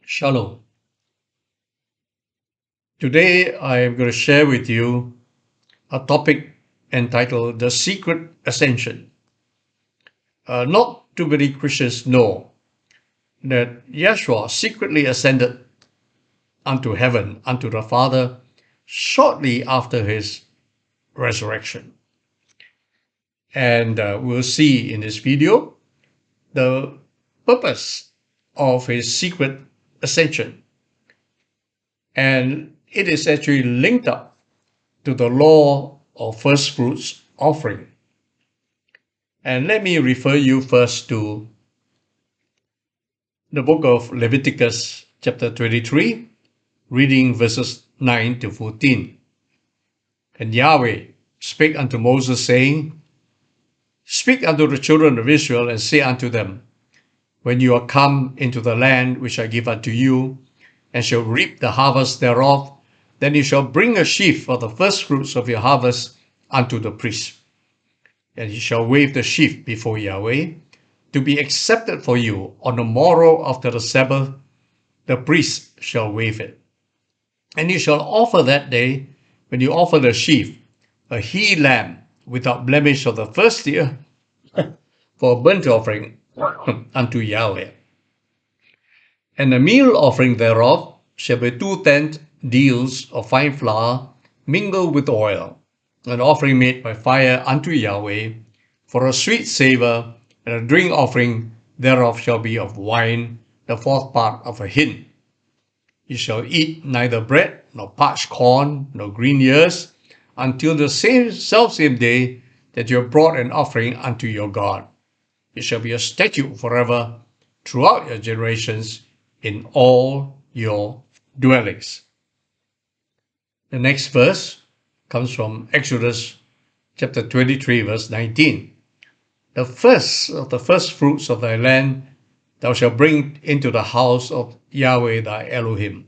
Shalom. Today I am going to share with you a topic entitled The Secret Ascension. Not too many Christians know that Yeshua secretly ascended unto heaven, unto the Father, shortly after his resurrection. And we'll see in this video the purpose of his secret ascension. And it is actually linked up to the law of first fruits offering. And let me refer you first to the book of Leviticus, chapter 23, reading verses 9 to 14. And Yahweh spake unto Moses, saying, Speak unto the children of Israel, and say unto them, When you are come into the land which I give unto you, and shall reap the harvest thereof, then you shall bring a sheaf of the first fruits of your harvest unto the priest. And he shall wave the sheaf before Yahweh, to be accepted for you. On the morrow after the Sabbath, the priest shall wave it. And you shall offer that day, when you offer the sheaf, a he lamb without blemish of the first year, for a burnt offering unto Yahweh. And the meal offering thereof shall be 2 deals of fine flour mingled with oil, an offering made by fire unto Yahweh, for a sweet savour, and a drink offering thereof shall be of wine, the fourth part of a hin. You shall eat neither bread, nor parched corn, nor green ears, until the selfsame day that you have brought an offering unto your God. It shall be a statute forever throughout your generations in all your dwellings. The next verse comes from Exodus chapter 23, verse 19. The first of the first fruits of thy land thou shalt bring into the house of Yahweh thy Elohim.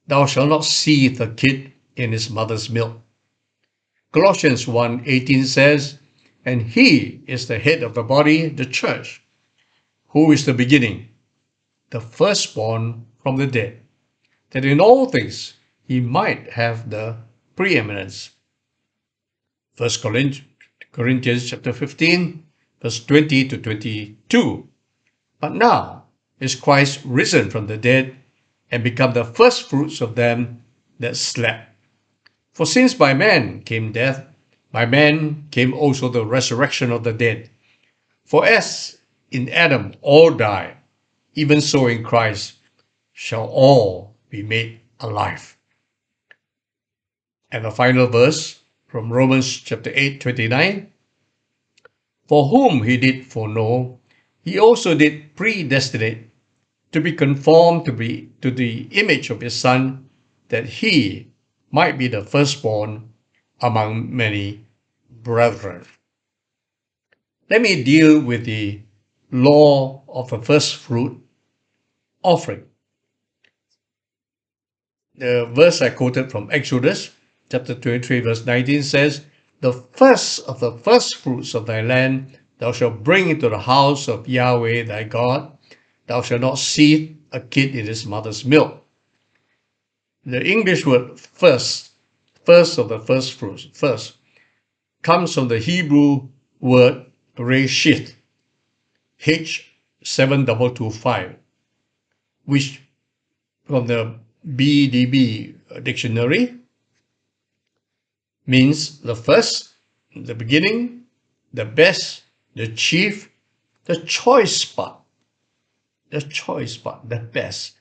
Thou shalt not seethe a kid in his mother's milk. Colossians 1:18 says, And he is the head of the body, the church, who is the beginning, the firstborn from the dead, that in all things he might have the preeminence. 1 Corinthians chapter 15, verse 20 to 22. But now is Christ risen from the dead, and become the first fruits of them that slept. For since by man came death, by man came also the resurrection of the dead. For as in Adam all die, even so in Christ shall all be made alive. And the final verse from Romans chapter 8:29. For whom he did foreknow, he also did predestinate to be conformed to the image of his Son, that he might be the firstborn among many brethren. Let me deal with the law of the first fruit offering. The verse I quoted from Exodus chapter 23, verse 19 says, The first of the first fruits of thy land thou shalt bring into the house of Yahweh thy God. Thou shalt not seethe a kid in his mother's milk. The English word first of the first fruits, first, comes from the Hebrew word reshith, H7225, which from the BDB dictionary means the first, the beginning, the best, the chief, the choice part, the best.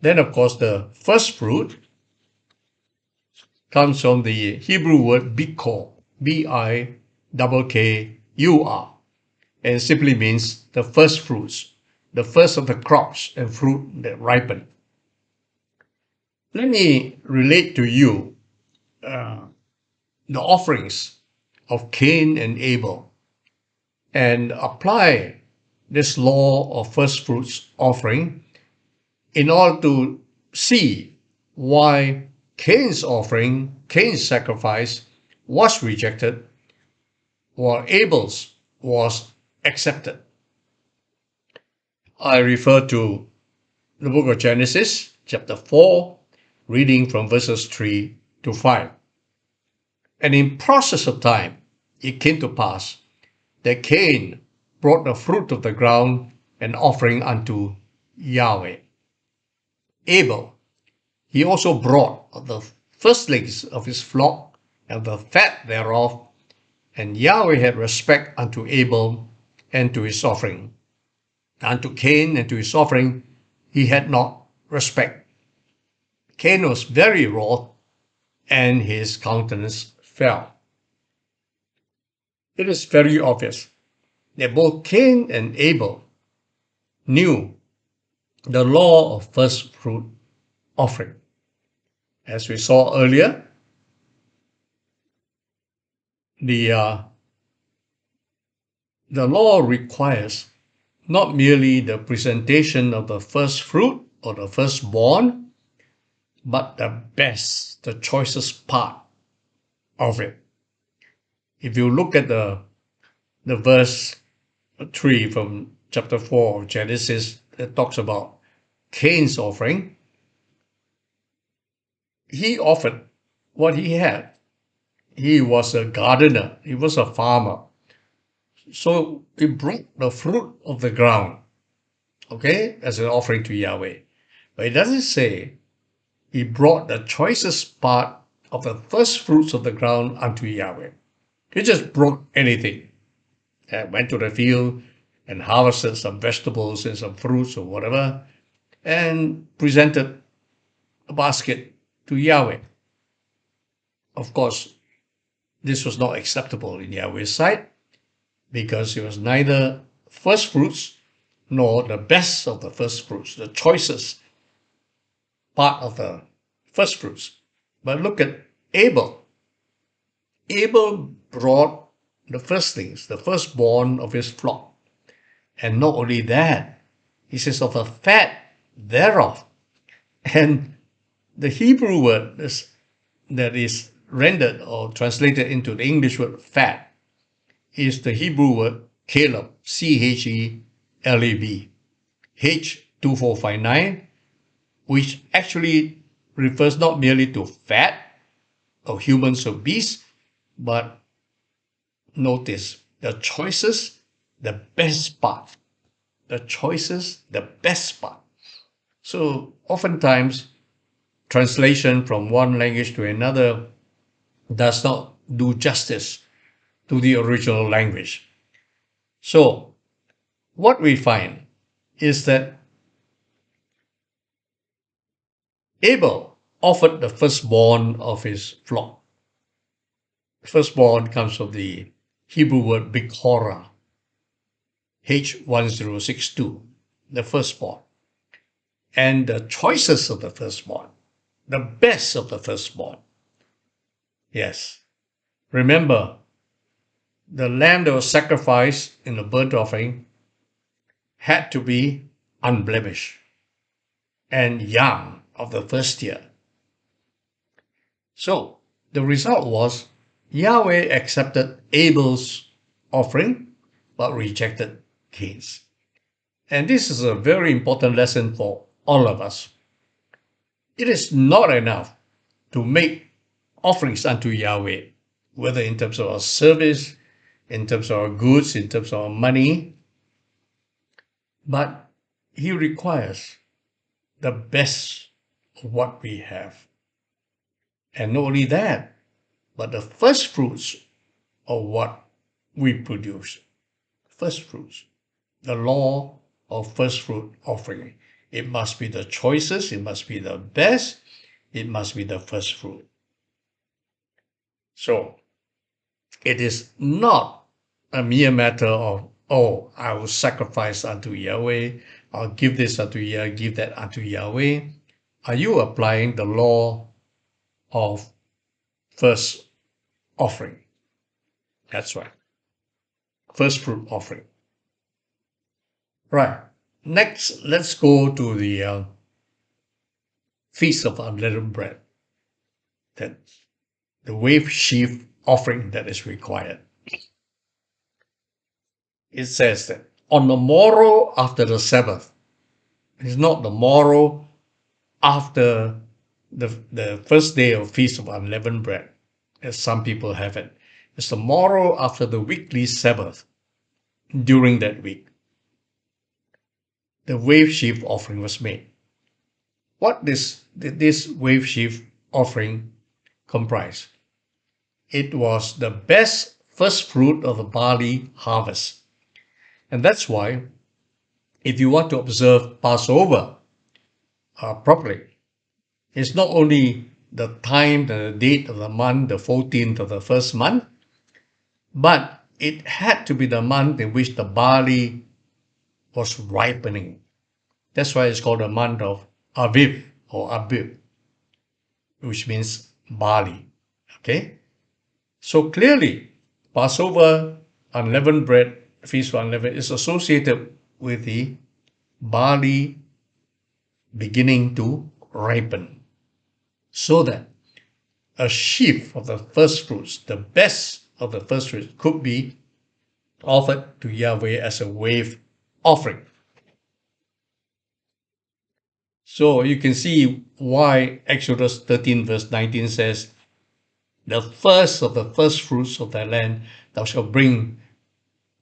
Then, of course, the first fruit comes from the Hebrew word bikkur, B-I-K-K-U-R, and simply means the first fruits, the first of the crops and fruit that ripen. Let me relate to you the offerings of Cain and Abel and apply this law of first fruits offering in order to see why Cain's offering, Cain's sacrifice was rejected while Abel's was accepted. I refer to the book of Genesis, chapter 4, reading from verses 3 to 5. And in process of time, it came to pass that Cain brought the fruit of the ground an offering unto Yahweh. Abel, he also brought of the firstlings of his flock and the fat thereof, and Yahweh had respect unto Abel and to his offering. Unto Cain and to his offering he had not respect. Cain was very wroth, and his countenance fell. It is very obvious that both Cain and Abel knew the law of first fruit offering. As we saw earlier, the law requires not merely the presentation of the first fruit or the firstborn, but the best, the choicest part of it. If you look at the verse 3 from chapter 4 of Genesis that talks about Cain's offering, he offered what he had. He was a gardener, he was a farmer. So he brought the fruit of the ground, okay, as an offering to Yahweh. But it doesn't say he brought the choicest part of the first fruits of the ground unto Yahweh. He just brought anything. Went to the field and harvested some vegetables and some fruits or whatever, and presented a basket to Yahweh. Of course, this was not acceptable in Yahweh's sight, because it was neither first fruits nor the best of the first fruits, the choicest part of the first fruits. But look at Abel. Abel brought the firstlings, the firstborn of his flock. And not only that, he says of the fat thereof. And the Hebrew word that is rendered or translated into the English word fat is the Hebrew word Caleb, C-H-E-L-A-B, H2459, which actually refers not merely to fat of humans or beasts, but notice the choicest, the best part. The choicest, the best part. So oftentimes, translation from one language to another does not do justice to the original language. So what we find is that Abel offered the firstborn of his flock. Firstborn comes from the Hebrew word Bikorah, H1062, the firstborn. And the choicest of the firstborn, the best of the firstborn. Yes. Remember, the lamb that was sacrificed in the burnt offering had to be unblemished and young of the first year. So the result was Yahweh accepted Abel's offering but rejected Cain's. And this is a very important lesson for all of us. It is not enough to make offerings unto Yahweh, whether in terms of our service, in terms of our goods, in terms of our money, but he requires the best of what we have. And not only that, but the first fruits of what we produce. First fruits. The law of first fruit offering. It must be the choicest, it must be the best, it must be the first fruit. So, it is not a mere matter of, oh, I will sacrifice unto Yahweh, I'll give this unto Yahweh, give that unto Yahweh. Are you applying the law of first offering? That's right. First fruit offering. Right. Next, let's go to the Feast of Unleavened Bread. That's the Wave Sheaf Offering that is required. It says that on the morrow after the Sabbath. It's not the morrow after the first day of Feast of Unleavened Bread, as some people have it. It's the morrow after the weekly Sabbath. During that week, the Wave Sheaf Offering was made. What did this Wave Sheaf Offering comprise? It was the best first fruit of the barley harvest. And that's why, if you want to observe Passover properly, it's not only the time, the date of the month, the 14th of the first month, but it had to be the month in which the barley was ripening. That's why it's called the month of Aviv or Abib, which means barley. Okay? So clearly, Passover, unleavened bread, Feast of Unleavened is associated with the barley beginning to ripen. So that a sheaf of the first fruits, the best of the first fruits, could be offered to Yahweh as a wave offering. So you can see why Exodus 13 verse 19 says, the first of the first fruits of thy land thou shalt bring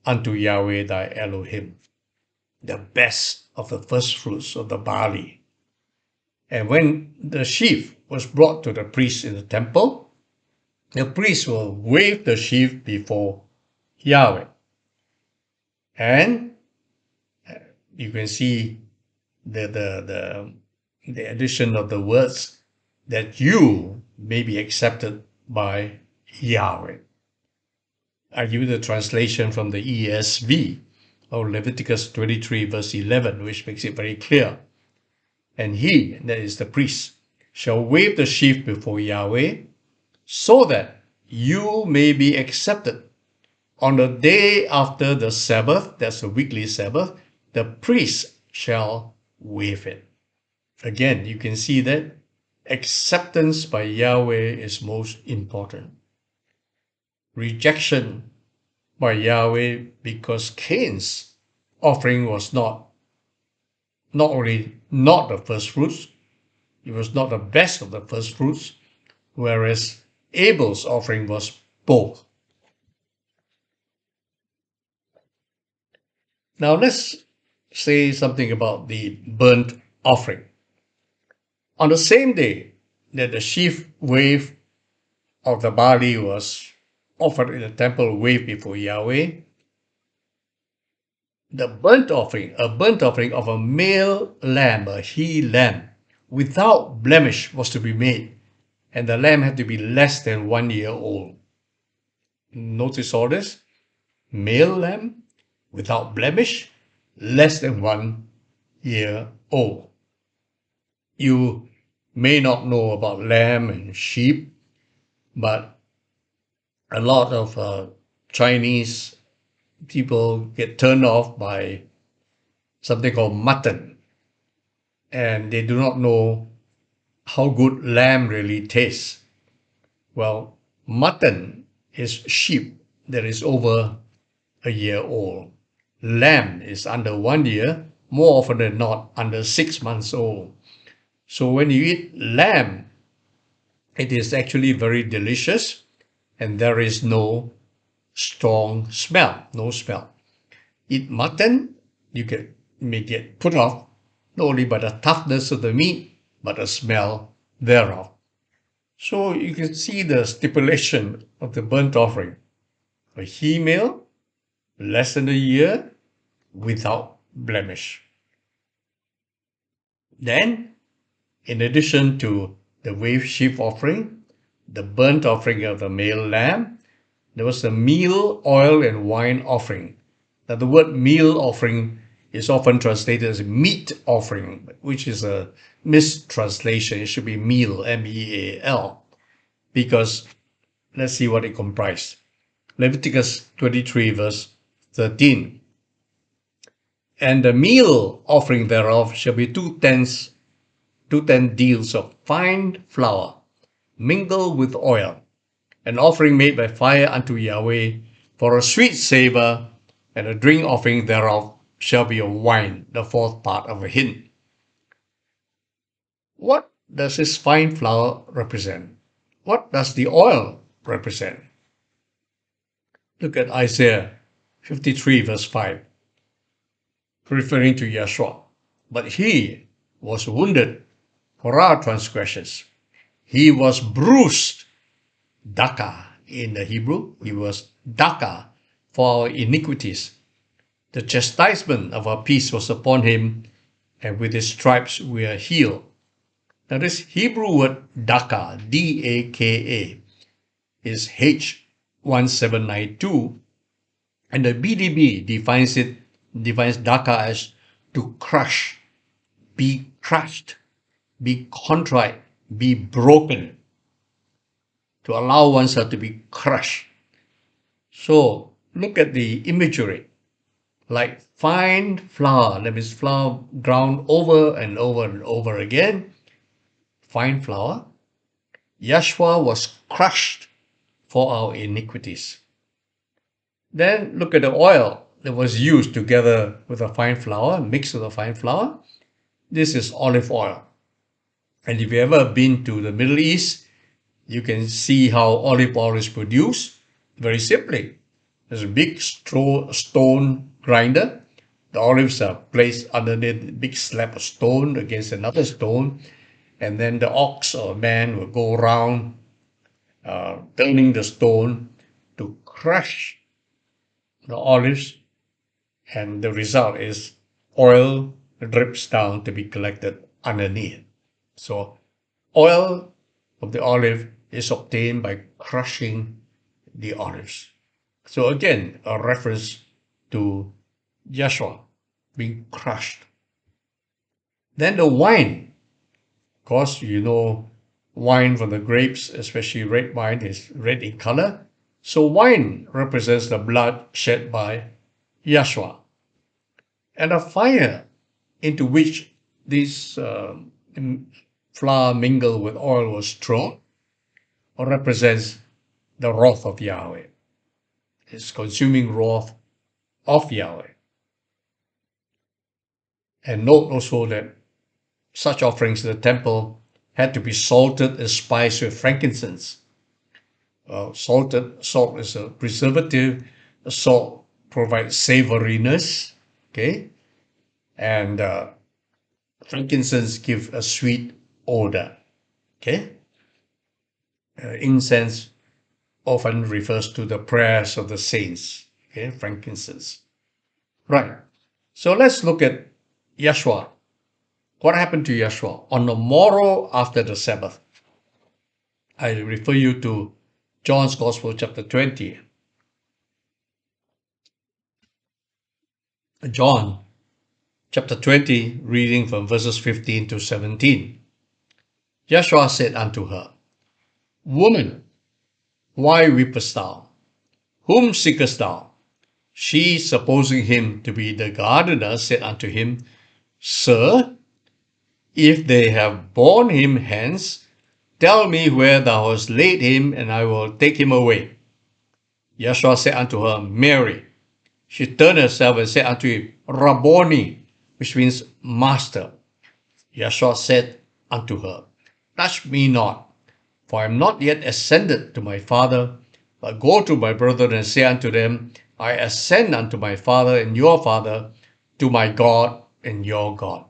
unto Yahweh thy Elohim. The best of the first fruits of the barley. And when the sheaf was brought to the priest in the temple, the priest will wave the sheaf before Yahweh. And you can see the addition of the words that you may be accepted by Yahweh. I give you the translation from the ESV of Leviticus 23 verse 11, which makes it very clear. And he, that is the priest, shall wave the sheaf before Yahweh, so that you may be accepted. On the day after the Sabbath, that's the weekly Sabbath, the priest shall wave it. Again, you can see that acceptance by Yahweh is most important. Rejection by Yahweh because Cain's offering was not only not the first fruits, it was not the best of the first fruits, whereas Abel's offering was both. Now let's say something about the burnt offering. On the same day that the sheaf wave of the barley was offered in the temple wave before Yahweh, the burnt offering, a burnt offering of a male lamb, a he lamb, without blemish was to be made, and the lamb had to be less than 1 year old. Notice all this? Male lamb, without blemish, less than 1 year old. You may not know about lamb and sheep, but a lot of Chinese people get turned off by something called mutton, and they do not know how good lamb really tastes. Well, mutton is sheep that is over a year old. Lamb is under 1 year, more often than not under 6 months old. So when you eat lamb, it is actually very delicious, and there is no strong smell, no smell. Eat mutton, you may get put off not only by the toughness of the meat, but the smell thereof. So you can see the stipulation of the burnt offering. A he male, less than a year, without blemish. Then, in addition to the wave sheaf offering, the burnt offering of the male lamb, there was the meal, oil, and wine offering. Now, the word meal offering is often translated as meat offering, which is a mistranslation. It should be meal, M-E-A-L, because let's see what it comprised. Leviticus 23 verse 13. And the meal offering thereof shall be 2/10 deals of fine flour, mingled with oil, an offering made by fire unto Yahweh for a sweet savor, and the drink offering thereof shall be of wine, the fourth part of a hin. What does this fine flour represent? What does the oil represent? Look at Isaiah 53 verse 5, referring to Yeshua. But he was wounded for our transgressions. He was bruised, daka in the Hebrew. He was daka for our iniquities. The chastisement of our peace was upon him, and with his stripes we are healed. Now this Hebrew word daka, D-A-K-A, is H1792, and the BDB defines daka as to crush, be crushed, be contrite, be broken, to allow oneself to be crushed. So look at the imagery, like fine flour, that means flour ground over and over and over again, fine flour. Yeshua was crushed for our iniquities. Then look at the oil that was used together with the fine flour, mixed with the fine flour. This is olive oil. And if you've ever been to the Middle East, you can see how olive oil is produced very simply. There's a big stone grinder. The olives are placed underneath a big slab of stone against another stone. And then the ox or man will go around turning the stone to crush the olives. And the result is oil drips down to be collected underneath. So oil of the olive is obtained by crushing the olives. So again, a reference to Yeshua being crushed. Then the wine. Of course, you know, wine from the grapes, especially red wine, is red in color. So wine represents the blood shed by Yeshua. And a fire into which this flour mingled with oil was thrown represents the wrath of Yahweh. It's consuming wrath of Yahweh. And note also that such offerings in the temple had to be salted and spiced with frankincense. Salt is a preservative. Salt provides savoriness, okay? And frankincense gives a sweet odor, okay? Incense often refers to the prayers of the saints, okay? Frankincense. Right. So let's look at Yeshua. What happened to Yeshua? On the morrow after the Sabbath, I refer you to John's Gospel, chapter 20. John, chapter 20, reading from verses 15 to 17. Yeshua said unto her, Woman, why weepest thou? Whom seekest thou? She, supposing him to be the gardener, said unto him, Sir, if they have borne him hence, tell me where thou hast laid him, and I will take him away. Yeshua said unto her, Mary. She turned herself and said unto him, Rabboni, which means master. Yeshua said unto her, Touch me not, for I am not yet ascended to my Father, but go to my brethren and say unto them, I ascend unto my Father and your Father, to my God and your God.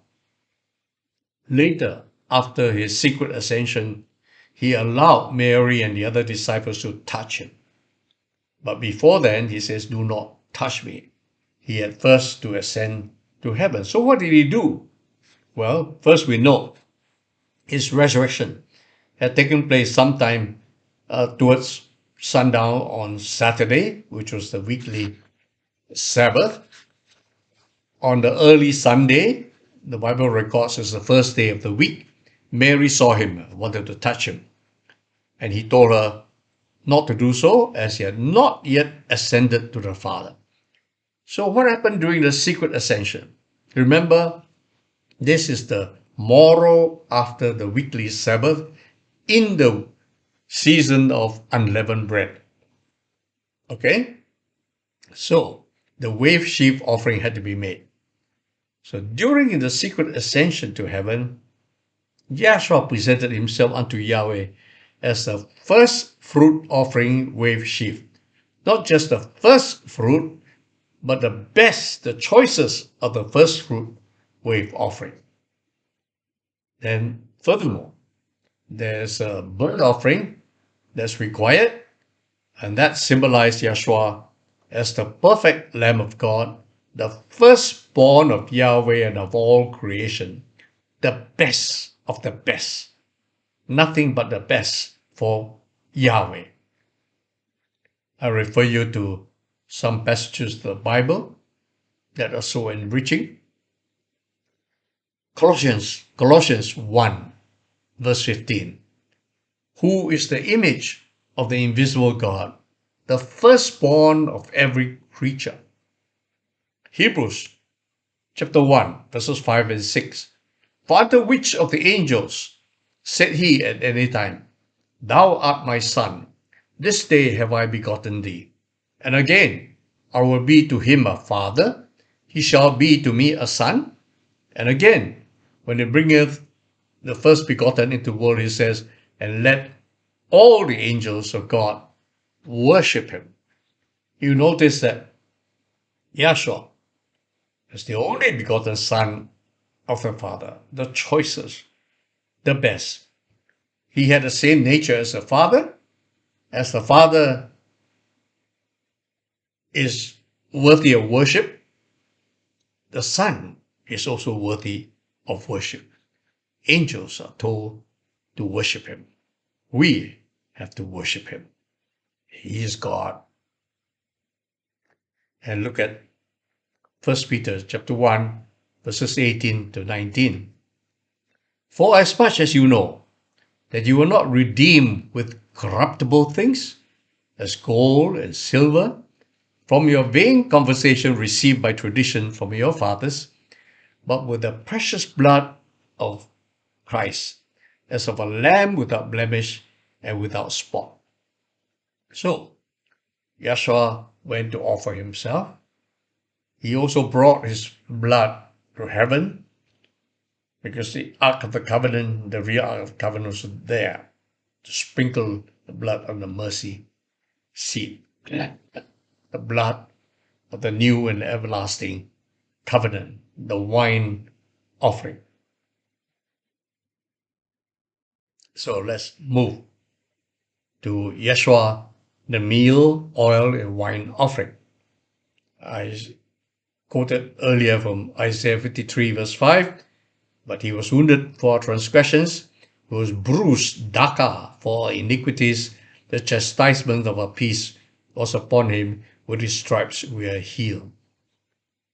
Later, after his secret ascension, he allowed Mary and the other disciples to touch him. But before then, he says, Do not touch me. He had first to ascend to heaven. So what did he do? Well, first we know his resurrection had taken place sometime towards sundown on Saturday, which was the weekly Sabbath. On the early Sunday, the Bible records as the first day of the week, Mary saw him, wanted to touch him. And he told her not to do so, as he had not yet ascended to the Father. So what happened during the secret ascension? Remember, this is the morrow after the weekly Sabbath in the season of unleavened bread. Okay? So, the Wave Sheaf Offering had to be made. So during the Secret Ascension to heaven, Yeshua presented himself unto Yahweh as the first fruit offering wave sheaf. Not just the first fruit, but the best, the choicest of the first fruit wave offering. Then furthermore, there's a burnt offering that's required, and that symbolized Yeshua as the perfect Lamb of God, the firstborn of Yahweh and of all creation, the best of the best. Nothing but the best for Yahweh. I refer you to some passages of the Bible that are so enriching. Colossians 1, verse 15. Who is the image of the invisible God, the firstborn of every creature. Hebrews chapter 1, verses 5 and 6. For unto which of the angels said he at any time, Thou art my son, this day have I begotten thee. And again, I will be to him a father, he shall be to me a son. And again, when he bringeth the first begotten into the world, he says, And let all the angels of God worship him. You notice that Yeshua is the only begotten Son of the Father, the choicest, the best. He had the same nature as the Father. As the Father is worthy of worship, the Son is also worthy of worship. Angels are told to worship him. We have to worship him. He is God. And look at 1 Peter chapter 1, verses 18 to 19. For as much as you know that you were not redeemed with corruptible things, as gold and silver, from your vain conversation received by tradition from your fathers, but with the precious blood of Christ, as of a lamb without blemish and without spot. So, Yeshua went to offer himself. He also brought his blood to heaven, because the Ark of the Covenant, the real Ark of the Covenant, was there to sprinkle the blood on the mercy seat. The blood of the new and everlasting covenant, the wine offering. So let's move to Yeshua, the meal, oil, and wine offering. I quoted earlier from Isaiah 53, verse 5, but he was wounded for our transgressions, he was bruised, daka, for our iniquities, the chastisement of our peace was upon him, with his stripes we are healed.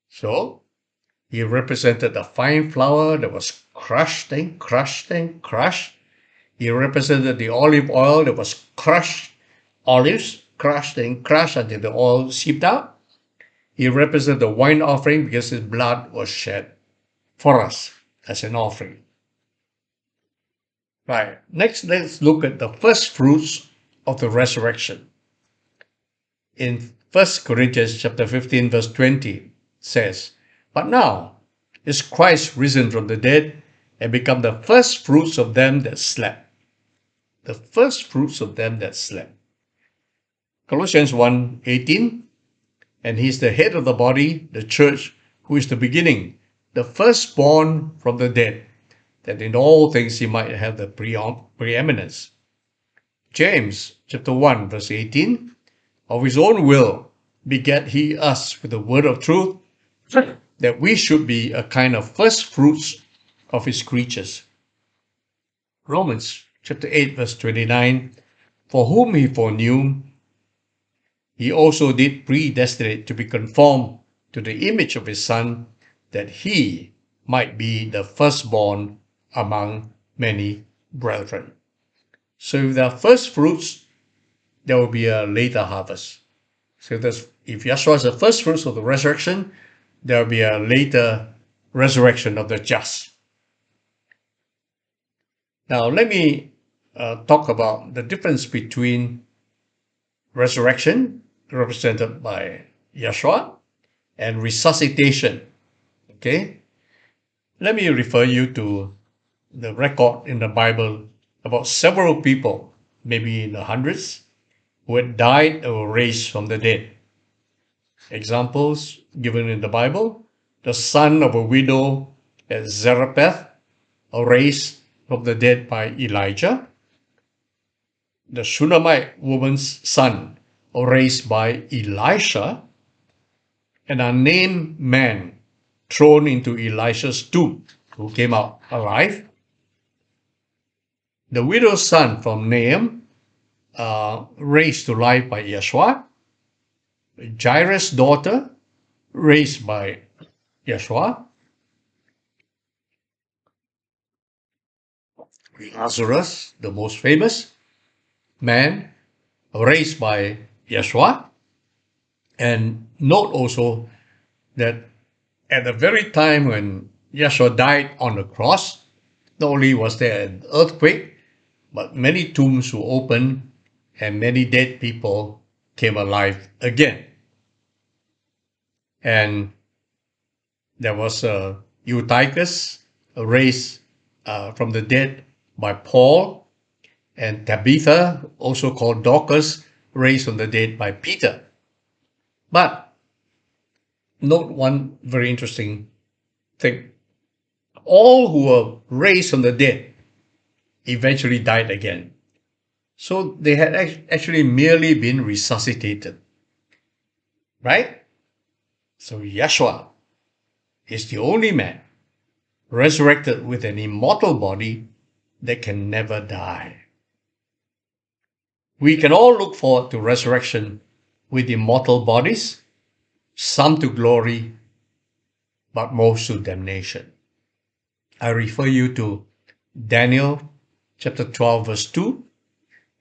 So, he represented the fine flour that was crushed and crushed and crushed. He represented the olive oil that was crushed, olives crushed and crushed until the oil seeped out. He represented the wine offering because his blood was shed for us as an offering. Right, next let's look at the first fruits of the resurrection. In 1 Corinthians chapter 15, verse 20 says, But now is Christ risen from the dead and become the first fruits of them that slept. The first fruits of them that slept. Colossians 1:18, and he is the head of the body, the church, who is the beginning, the firstborn from the dead, that in all things he might have the preeminence. James chapter 1, verse 18, of his own will begat he us with the word of truth, that we should be a kind of first fruits of his creatures. Romans chapter 8, verse 29, for whom he foreknew, he also did predestinate to be conformed to the image of his Son, that he might be the firstborn among many brethren. So if there are first fruits, there will be a later harvest. So if Yeshua is the first fruits of the resurrection, there will be a later resurrection of the just. Now let me talk about the difference between resurrection, represented by Yeshua, and resuscitation. Okay? Let me refer you to the record in the Bible about several people, maybe in the hundreds, who had died or were raised from the dead. Examples given in the Bible: the son of a widow at Zarephath, raised from the dead by Elijah; the Shunammite woman's son, raised by Elisha; an unnamed man thrown into Elisha's tomb, who came out alive; the widow's son from Naam, raised to life by Yeshua; Jairus' daughter, raised by Yeshua; Lazarus, the most famous man, raised by Yeshua. And note also that at the very time when Yeshua died on the cross, not only was there an earthquake, but many tombs were opened and many dead people came alive again. And there was Eutychus raised from the dead by Paul, and Tabitha, also called Dorcas, raised from the dead by Peter. But note one very interesting thing. All who were raised from the dead eventually died again. So they had actually merely been resuscitated. Right? So Yeshua is the only man resurrected with an immortal body that can never die. We can all look forward to resurrection with immortal bodies, some to glory, but most to damnation. I refer you to Daniel chapter 12, verse 2.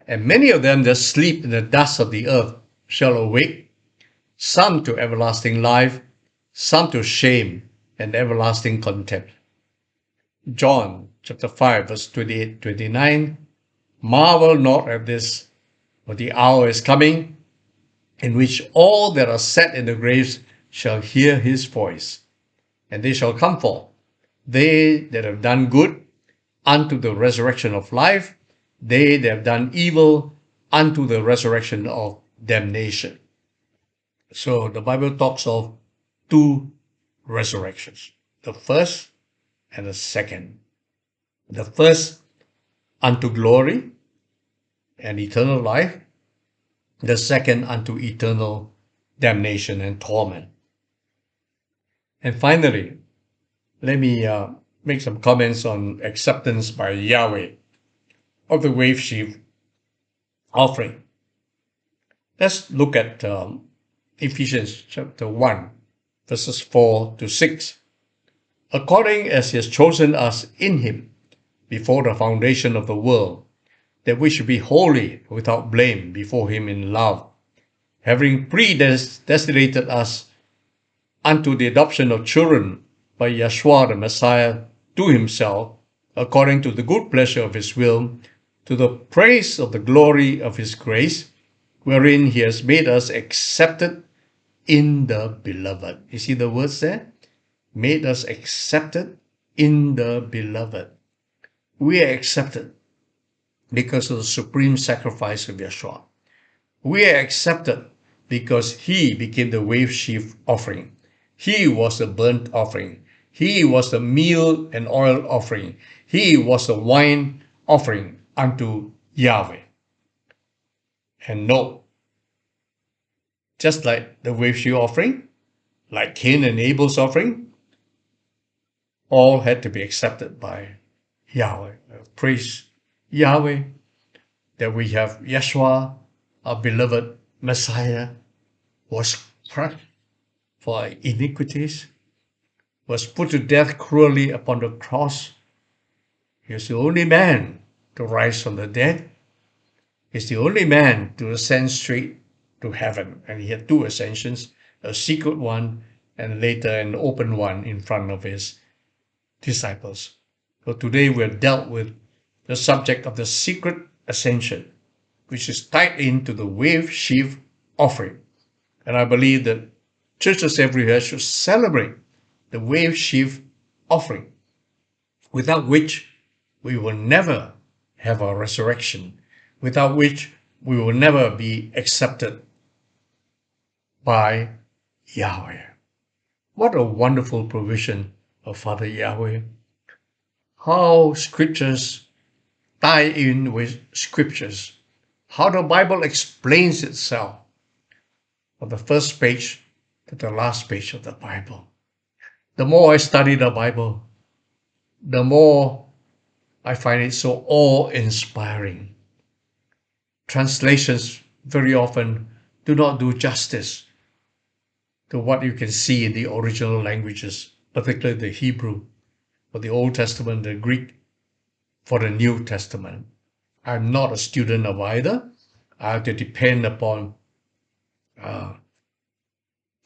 And many of them that sleep in the dust of the earth shall awake, some to everlasting life, some to shame and everlasting contempt. John chapter 5, verse 28, 29. Marvel not at this, for the hour is coming, in which all that are set in the graves shall hear his voice, and they shall come forth, they that have done good, unto the resurrection of life; they that have done evil, unto the resurrection of damnation. So the Bible talks of two resurrections, the first and the second. The first unto glory and eternal life, the second unto eternal damnation and torment. And finally, let me make some comments on acceptance by Yahweh of the Wave Sheaf Offering. Let's look at Ephesians chapter 1, verses 4 to 6. According as he has chosen us in him before the foundation of the world, that we should be holy without blame before him in love, having predestinated us unto the adoption of children by Yeshua the Messiah to himself, according to the good pleasure of his will, to the praise of the glory of his grace, wherein he has made us accepted in the beloved. You see the words there? Made us accepted in the beloved. We are accepted because of the supreme sacrifice of Yeshua. We are accepted because he became the wave sheaf offering. He was the burnt offering. He was the meal and oil offering. He was the wine offering unto Yahweh. And no, just like the wave sheaf offering, like Cain and Abel's offering, all had to be accepted by Yahweh. Praise Yahweh that we have Yeshua, our beloved Messiah, was crushed for our iniquities, was put to death cruelly upon the cross. He is the only man to rise from the dead. He is the only man to ascend straight to heaven. And he had two ascensions, a secret one and later an open one in front of his disciples. So today we have dealt with the subject of the secret ascension, which is tied into the wave sheaf offering. And I believe that churches everywhere should celebrate the Wave Sheaf Offering, without which we will never have our resurrection, without which we will never be accepted by Yahweh. What a wonderful provision of Father Yahweh. How scriptures tie in with scriptures. How the Bible explains itself from the first page to the last page of the Bible. The more I study the Bible, the more I find it so awe-inspiring. Translations very often do not do justice to what you can see in the original languages, particularly the Hebrew for the Old Testament, the Greek for the New Testament. I'm not a student of either. I have to depend upon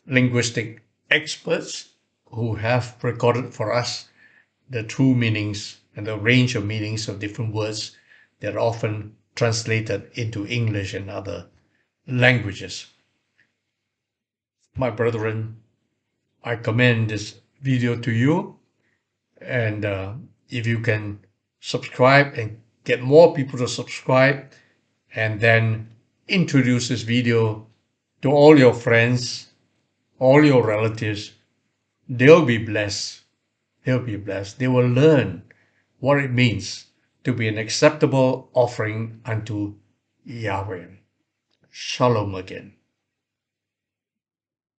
linguistic experts who have recorded for us the true meanings and the range of meanings of different words that are often translated into English and other languages. My brethren, I commend this video to you, and if you can subscribe and get more people to subscribe, and then introduce this video to all your friends, all your relatives, they'll be blessed. They'll be blessed. They will learn what it means to be an acceptable offering unto Yahweh. Shalom again.